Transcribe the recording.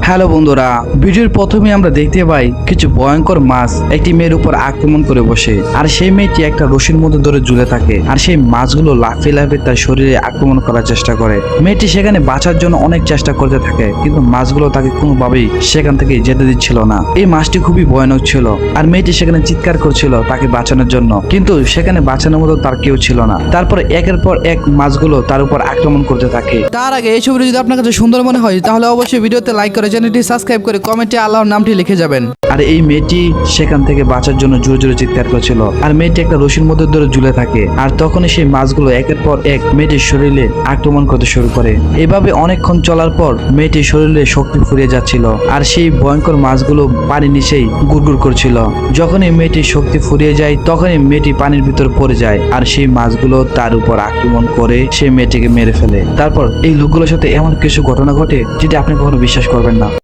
Hello বন্ধুরা, ভিডিওর প্রথমে আমরা দেখতে পাই কিছু ভয়ঙ্কর মাছ একটি মেয়ের উপর আক্রমণ করে বসে। আর সেই মেয়েটি একটা রশির মধ্যে ধরে ঝুলে থাকে, আর সেই মাছগুলো লাফিয়ে লাফিয়ে তার শরীরে আক্রমণ করার চেষ্টা করে। মেয়েটি সেখানে বাঁচার জন্য অনেক চেষ্টা করতে থাকে, কিন্তু মাছগুলো তাকে কোনোভাবেই সেখান থেকে যেতে দিচ্ছিল না। এই মাছটি খুবই ভয়ানক ছিল, আর মেয়েটি সেখানে চিৎকার করছিল তাকে বাঁচানোর জন্য, কিন্তু সেখানে বাঁচানোর মতো তার কেউ ছিল না। তারপর একের পর এক মাছগুলো তার উপর আক্রমণ করতে থাকে। তার আগে এই ছবিটি যদি আপনার কাছে সুন্দর মনে হয় তাহলে অবশ্যই ভিডিওতে লাইক করে চ্যানেলটি সাবস্ক্রাইব করে কমেন্টে আল্লাহর নামটি লিখে যাবেন। আর এই মেয়েটি সেখান থেকে বাঁচার জন্য জোরে জোরে চিৎকার করছিল, আর মেয়েটি একটা রশির মধ্যে ধরে ঝুলে থাকে। আর তখনই সেই মাছগুলো একের পর এক মেয়েটির শরীরে আক্রমণ করতে শুরু করে। এভাবে অনেকক্ষণ চলার পর মেয়েটির শরীরে শক্তি ফুরিয়ে যাচ্ছিল, আর সেই ভয়ঙ্কর মাছগুলো পানির নিচেই গুড়গুড় করছিল। যখনই মেয়েটির শক্তি ফুরিয়ে যায় তখনই মেয়েটি পানির ভিতর পড়ে যায়, আর সেই মাছগুলো তার উপর আক্রমণ করে সেই মেয়েটিকে মেরে ফেলে। তারপর এই লোকগুলোর সাথে এমন কিছু ঘটনা ঘটে যেটা আপনি কখনো বিশ্বাস করবেন না।